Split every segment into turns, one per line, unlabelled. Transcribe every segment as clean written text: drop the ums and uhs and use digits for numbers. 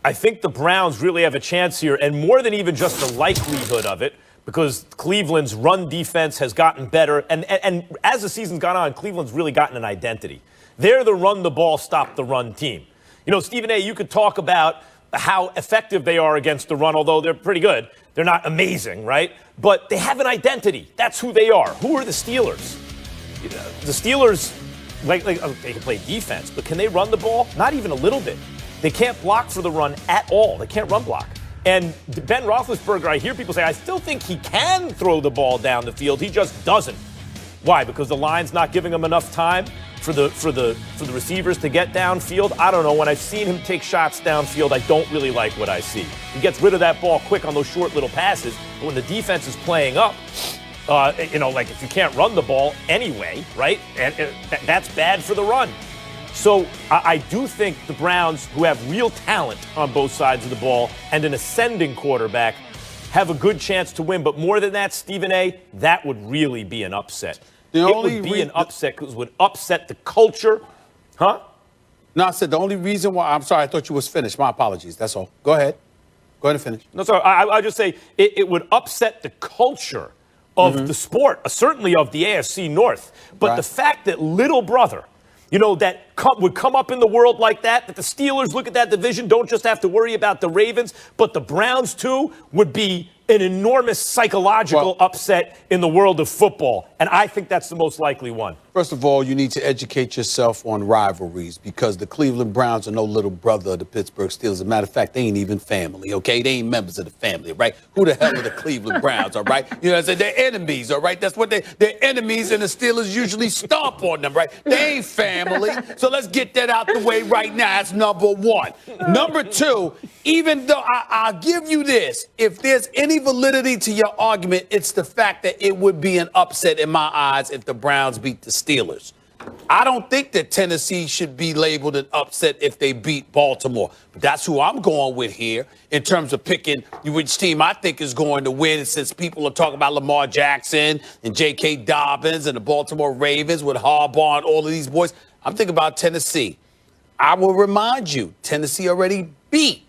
I think the Browns really have a chance here, and more than even just the likelihood of it, because Cleveland's run defense has gotten better. And as the season's gone on, Cleveland's really gotten an identity. They're the run-the-ball, stop-the-run team. You know, Stephen A., you could talk about how effective they are against the run, although they're pretty good. They're not amazing, right? But they have an identity. That's who they are. Who are the Steelers? You know, the Steelers, they can play defense, but can they run the ball? Not even a little bit. They can't block for the run at all. They can't run block. And Ben Roethlisberger, I hear people say, I still think he can throw the ball down the field. He just doesn't. Why? Because the line's not giving him enough time for the receivers to get downfield? I don't know. When I've seen him take shots downfield, I don't really like what I see. He gets rid of that ball quick on those short little passes. But when the defense is playing up, like if you can't run the ball anyway, right? And that's bad for the run. So I do think the Browns, who have real talent on both sides of the ball and an ascending quarterback, have a good chance to win. But more than that, Stephen A., that would really be an upset. It would be an upset because it would upset the culture. Huh?
No, I said the only reason why. I'm sorry, I thought you was finished. My apologies. That's all. Go ahead. Go ahead and finish.
No, sorry. I'll just say it would upset the culture of the sport, certainly of the AFC North. But the fact that little brother, that would come up in the world like that the Steelers look at that division, don't just have to worry about the Ravens, but the Browns too, would be an enormous psychological upset in the world of football. And I think that's the most likely one.
First of all, you need to educate yourself on rivalries because the Cleveland Browns are no little brother of the Pittsburgh Steelers. As a matter of fact, they ain't even family, okay? They ain't members of the family, right? Who the hell are the Cleveland Browns, all right? You know what I'm saying? They're enemies, all right? That's what they're enemies, and the Steelers usually stomp on them, right? They ain't family. So let's get that out the way right now. That's number one. Number two, even though I'll give you this, if there's any validity to your argument, it's the fact that it would be an upset in my eyes if the Browns beat the Steelers. I don't think that Tennessee should be labeled an upset if they beat Baltimore. But that's who I'm going with here in terms of picking which team I think is going to win. Since people are talking about Lamar Jackson and J.K. Dobbins and the Baltimore Ravens with Harbaugh and all of these boys, I'm thinking about Tennessee. I will remind you, Tennessee already beat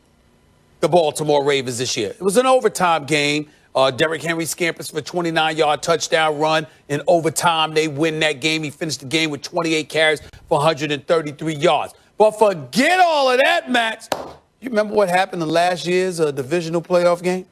the Baltimore Ravens this year. It was an overtime game. Derrick Henry scampers for a 29-yard touchdown run. In overtime, they win that game. He finished the game with 28 carries for 133 yards. But forget all of that, Max. You remember what happened in last year's divisional playoff game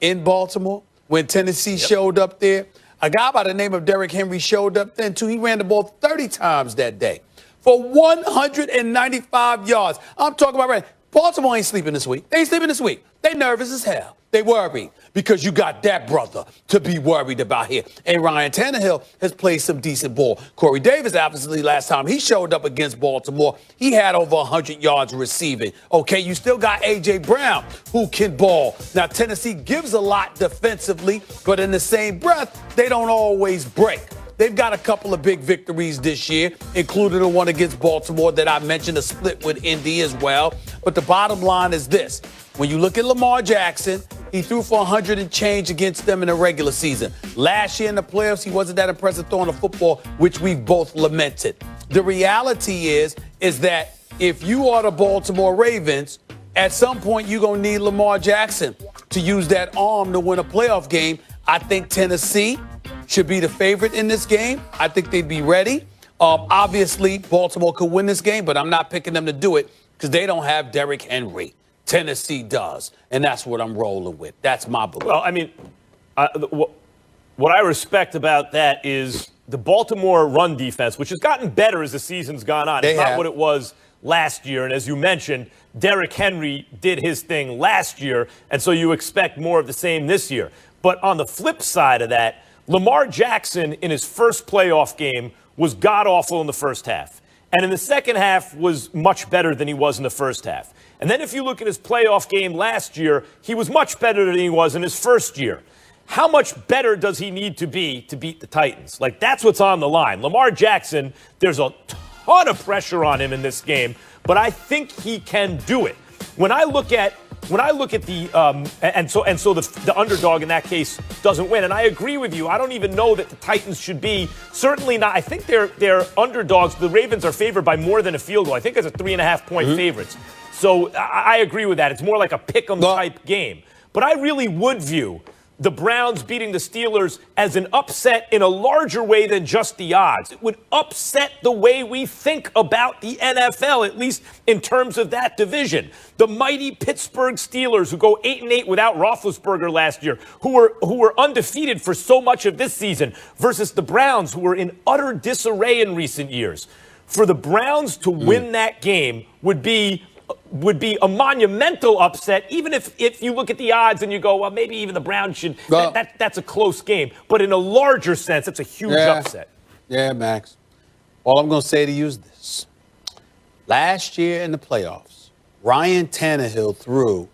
in Baltimore when Tennessee showed up there? A guy by the name of Derrick Henry showed up then, too. He ran the ball 30 times that day for 195 yards. I'm talking about running. Baltimore ain't sleeping this week. They ain't sleeping this week. They nervous as hell. They worried because you got that brother to be worried about here. And Ryan Tannehill has played some decent ball. Corey Davis, obviously, last time he showed up against Baltimore, he had over 100 yards receiving. Okay, you still got A.J. Brown who can ball. Now, Tennessee gives a lot defensively, but in the same breath, they don't always break. They've got a couple of big victories this year, including the one against Baltimore that I mentioned, a split with Indy as well. But the bottom line is this. When you look at Lamar Jackson, he threw for 100 and change against them in the regular season. Last year in the playoffs, he wasn't that impressive throwing the football, which we've both lamented. The reality is that if you are the Baltimore Ravens, at some point you're going to need Lamar Jackson to use that arm to win a playoff game. I think Tennessee should be the favorite in this game. I think they'd be ready. Obviously, Baltimore could win this game, but I'm not picking them to do it because they don't have Derrick Henry. Tennessee does, and that's what I'm rolling with. That's my belief.
Well, I mean, what I respect about that is the Baltimore run defense, which has gotten better as the season's gone on. It's not what it was last year. And as you mentioned, Derrick Henry did his thing last year, and so you expect more of the same this year. But on the flip side of that, Lamar Jackson in his first playoff game was god-awful in the first half. And in the second half was much better than he was in the first half. And then if you look at his playoff game last year, he was much better than he was in his first year. How much better does he need to be to beat the Titans? Like, that's what's on the line. Lamar Jackson, there's a ton of pressure on him in this game, but I think he can do it. When I look at the the underdog in that case doesn't win, and I agree with you. I don't even know that the Titans should be. Certainly not. I think they're underdogs. The Ravens are favored by more than a field goal. I think it's a 3.5-point favorites. So I agree with that. It's more like a pick-em type game. But I really would view the Browns beating the Steelers as an upset in a larger way than just the odds. It would upset the way we think about the NFL, at least in terms of that division. The mighty Pittsburgh Steelers, who go 8-8 without Roethlisberger last year, who were undefeated for so much of this season, versus the Browns, who were in utter disarray in recent years. For the Browns to win that game would be a monumental upset, even if you look at the odds and you go, well, maybe even the Browns should. That's a close game. But in a larger sense, it's a huge upset.
Yeah, Max. All I'm going to say to you is this. Last year in the playoffs, Ryan Tannehill threw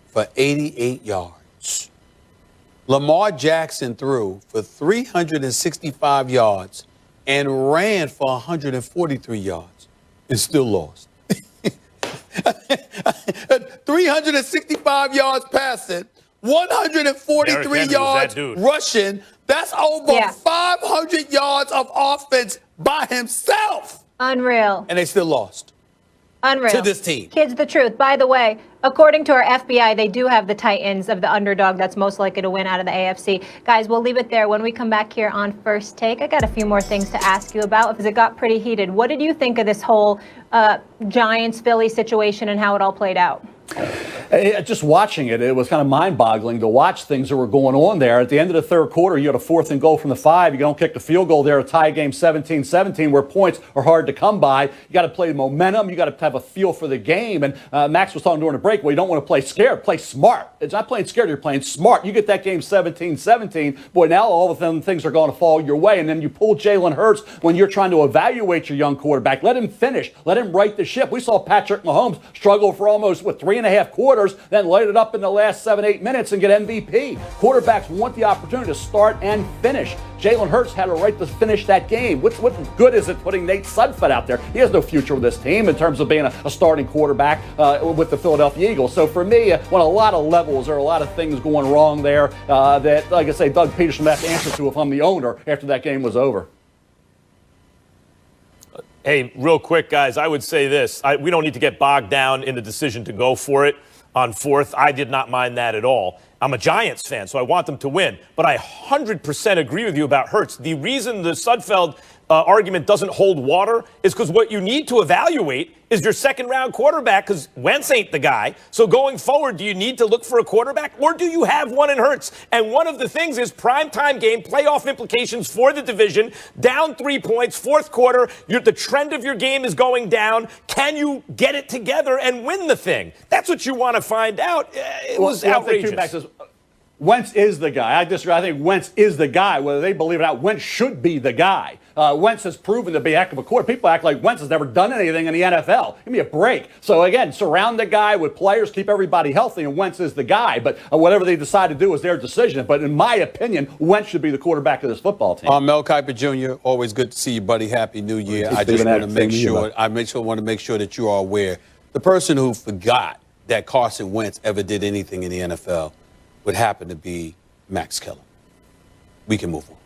for 88 yards. Lamar Jackson threw for 365 yards and ran for 143 yards and still lost. 365 yards passing, 143 yards rushing. That's over 500 yards of offense by himself.
Unreal.
And they still lost.
Unreal.
To this team.
Kids, the truth. By the way, according to our FBI, they do have the Titans of the underdog that's most likely to win out of the AFC. Guys, we'll leave it there. When we come back here on First Take, I got a few more things to ask you about because it got pretty heated. What did you think of this whole Giants-Philly situation and how it all played out?
Just watching it, it was kind of mind-boggling to watch things that were going on there. At the end of the third quarter, you had a 4th and goal from the 5. You don't kick the field goal there, a tie game 17-17, where points are hard to come by. You got to play momentum. You got to have a feel for the game. And Max was talking during the break, well, you don't want to play scared. Play smart. It's not playing scared. You're playing smart. You get that game 17-17. Boy, now all of a sudden things are going to fall your way. And then you pull Jalen Hurts when you're trying to evaluate your young quarterback. Let him finish. Let him right the ship. We saw Patrick Mahomes struggle for almost, 3.5 quarters, then light it up in the last 7-8 minutes and get MVP. Quarterbacks want the opportunity to start and finish. Jalen Hurts had a right to finish that game. What good is it putting Nate Sudfeld out there? He has no future with this team in terms of being a starting quarterback with the Philadelphia Eagles. So for me, on a lot of levels, there are a lot of things going wrong there that, like I say, Doug Peterson will have to answer to if I'm the owner after that game was over.
Hey, real quick, guys, I would say this. We don't need to get bogged down in the decision to go for it on 4th. I did not mind that at all. I'm a Giants fan, so I want them to win. But I 100% agree with you about Hurts. The reason the Sudfeld argument doesn't hold water is because what you need to evaluate is your second-round quarterback, because Wentz ain't the guy. So going forward, do you need to look for a quarterback, or do you have one in Hurts? And one of the things is primetime game, playoff implications for the division, down 3 points, 4th quarter, the trend of your game is going down. Can you get it together and win the thing? That's what you want to find out. It was outrageous.
Wentz is the guy. I disagree. I think Wentz is the guy. Whether they believe it or not, Wentz should be the guy. Wentz has proven to be a heck of a quarterback. People act like Wentz has never done anything in the NFL. Give me a break. So, again, surround the guy with players, keep everybody healthy, and Wentz is the guy. But whatever they decide to do is their decision. But in my opinion, Wentz should be the quarterback of this football team.
Mel Kiper Jr., always good to see you, buddy. Happy New Year. I just want to make sure, want to make sure that you are aware. The person who forgot that Carson Wentz ever did anything in the NFL would happen to be Max Keller. We can move on.